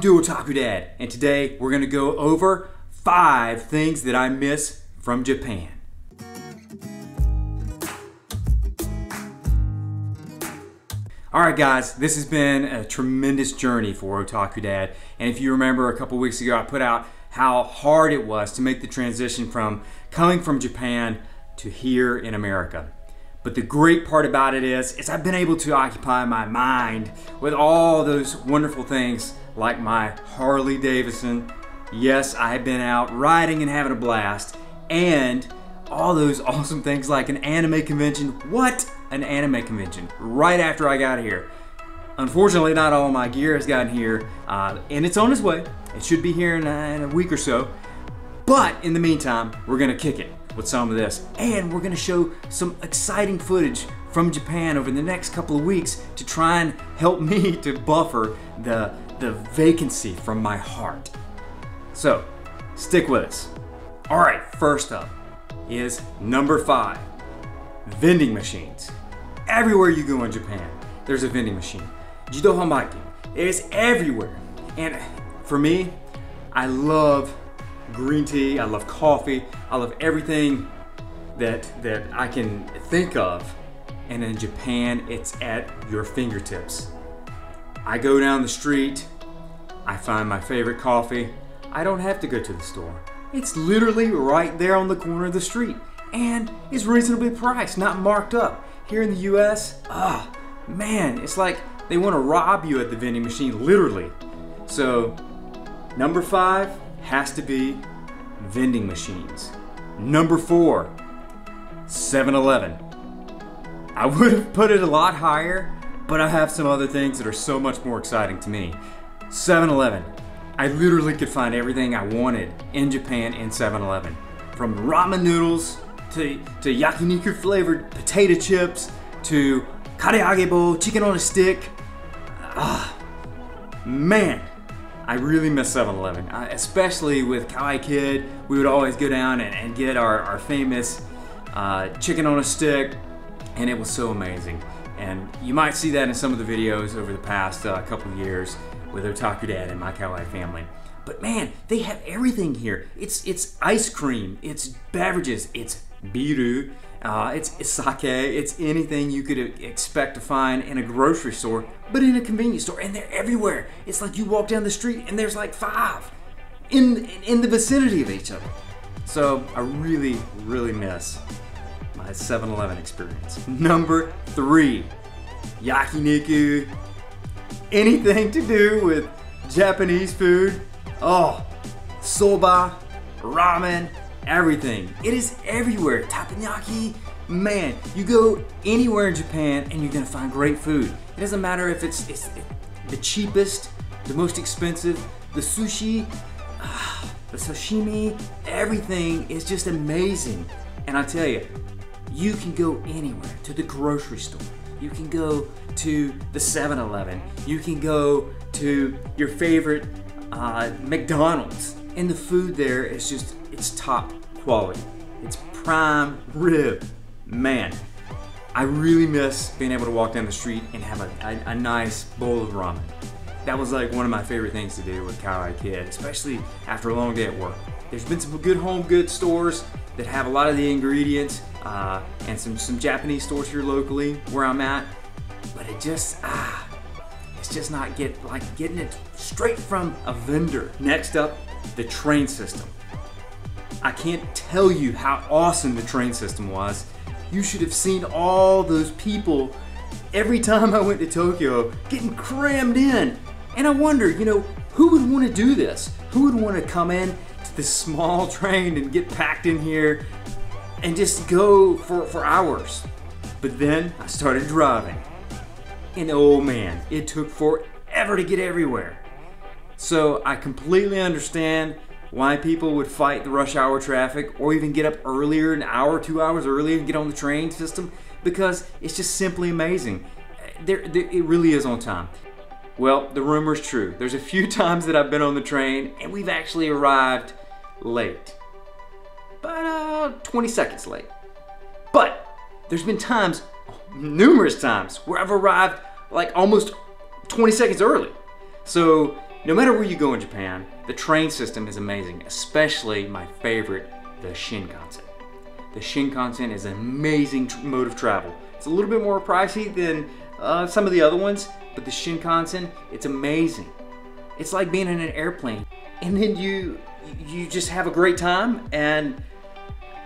do, Otaku Dad? And today we're gonna go over 5 things that I miss from Japan. Alright guys, this has been a tremendous journey for Otaku Dad. And if you remember a couple weeks ago I put out how hard it was to make the transition from coming from Japan to here in America. But the great part about it is I've been able to occupy my mind with all those wonderful things like my Harley Davidson. Yes, I have been out riding and having a blast. And all those awesome things like an anime convention. What? An anime convention right after I got here. Unfortunately, not all my gear has gotten here, and it's on its way. It should be here in a week or so. But in the meantime, we're gonna kick it with some of this, and we're gonna show some exciting footage from Japan over the next couple of weeks to try and help me to buffer the vacancy from my heart. So, stick with us. All right, first up is number 5, vending machines. Everywhere you go in Japan, there's a vending machine. Jido Hamaki. It is everywhere. And for me, I love green tea, I love coffee, I love everything that I can think of. And in Japan, it's at your fingertips. I go down the street, I find my favorite coffee. I don't have to go to the store. It's literally right there on the corner of the street. And it's reasonably priced, not marked up. Here in the US, man, it's like they want to rob you at the vending machine, literally. So, number 5 has to be vending machines. Number 4, 7-Eleven. I would have put it a lot higher, but I have some other things that are so much more exciting to me. 7-Eleven. I literally could find everything I wanted in Japan in 7-Eleven. From ramen noodles, to yakiniku flavored potato chips, to kareagebo, chicken on a stick. Man, I really miss 7-Eleven. Especially with Kawaii Kid, we would always go down and get our famous chicken on a stick, and it was so amazing. And you might see that in some of the videos over the past couple of years with Otaku Dad and my Kawaii family. But man, they have everything here. It's ice cream, it's beverages, it's biru, it's sake, it's anything you could expect to find in a grocery store, but in a convenience store, and they're everywhere. It's like you walk down the street and there's like 5 in the vicinity of each other. So I really, really miss my 7-Eleven experience. Number 3, yakiniku. Anything to do with Japanese food. Oh, soba, ramen, everything. It is everywhere. Teppanyaki, man, you go anywhere in Japan and you're gonna find great food. It doesn't matter if it's the cheapest, the most expensive, the sushi, the sashimi, everything is just amazing. And I tell you, you can go anywhere, to the grocery store. You can go to the 7-Eleven. You can go to your favorite McDonald's. And the food there is just, it's top quality. It's prime rib. Man, I really miss being able to walk down the street and have a nice bowl of ramen. That was like one of my favorite things to do with Kawaii Kid, especially after a long day at work. There's been some good home goods stores that have a lot of the ingredients, and some Japanese stores here locally where I'm at, but it just, it's just not getting it straight from a vendor. Next up, the train system. I can't tell you how awesome the train system was. You should have seen all those people every time I went to Tokyo getting crammed in. And I wonder, who would want to do this? Who would want to come in to this small train and get packed in here and just go for hours? But then I started driving. And oh man, it took forever to get everywhere. So I completely understand why people would fight the rush hour traffic or even get up earlier, an hour, 2 hours earlier and get on the train system, because it's just simply amazing. It really is on time. Well, the rumor's true. There's a few times that I've been on the train and we've actually arrived late. About 20 seconds late. But there's been times, numerous times, where I've arrived like almost 20 seconds early. So No matter where you go in Japan, the train system is amazing, especially my favorite, the Shinkansen. The Shinkansen is an amazing mode of travel. It's a little bit more pricey than some of the other ones, but the Shinkansen, it's amazing. It's like being in an airplane, and then you just have a great time, and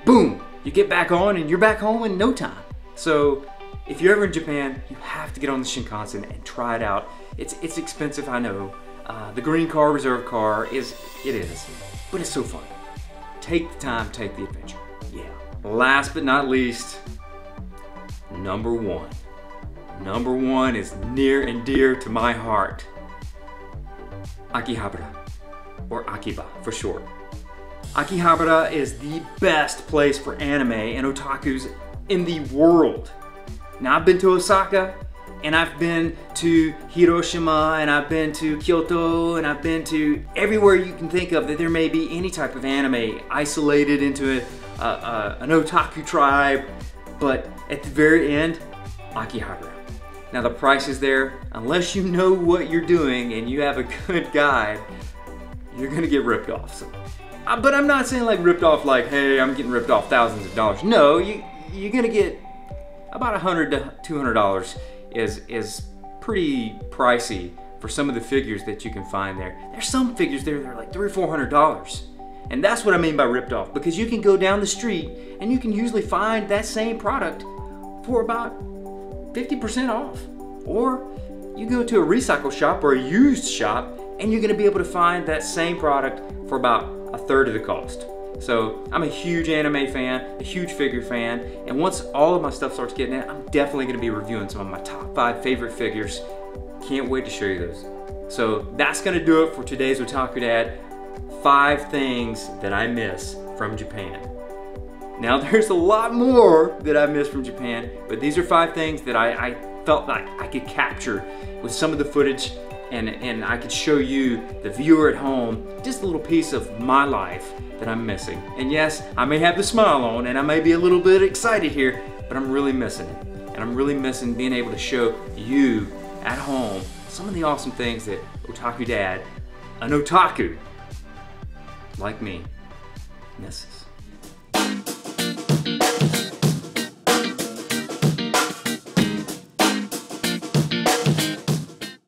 boom, you get back on and you're back home in no time. So if you're ever in Japan, you have to get on the Shinkansen and try it out. It's expensive, I know. The green car, reserve car is, but it's so fun. Take the time, take the adventure. Yeah. Last but not least, number one. Number one is near and dear to my heart. Akihabara, or Akiba for short. Akihabara is the best place for anime and otakus in the world. Now I've been to Osaka, and I've been to Hiroshima, and I've been to Kyoto, and I've been to everywhere you can think of that there may be any type of anime isolated into an otaku tribe, but at the very end, Akihabara. Now the prices there, unless you know what you're doing and you have a good guide, you're gonna get ripped off. So, but I'm not saying like ripped off like, hey, I'm getting ripped off thousands of dollars. No, you're gonna get about $100 to $200 is pretty pricey for some of the figures that you can find there. There's some figures there that are like $300 or $400. And that's what I mean by ripped off, because you can go down the street and you can usually find that same product for about 50% off. Or you go to a recycle shop or a used shop and you're gonna be able to find that same product for about a third of the cost. So I'm a huge anime fan, a huge figure fan, and once all of my stuff starts getting in, I'm definitely gonna be reviewing some of my top 5 favorite figures. Can't wait to show you those. So that's gonna do it for today's Otaku Dad. 5 things that I miss from Japan. Now there's a lot more that I miss from Japan, but these are 5 things that I felt like I could capture with some of the footage, and I could show you, the viewer at home, just a little piece of my life that I'm missing. And yes, I may have the smile on and I may be a little bit excited here, but I'm really missing it. And I'm really missing being able to show you at home some of the awesome things that Otaku Dad, an otaku like me, misses.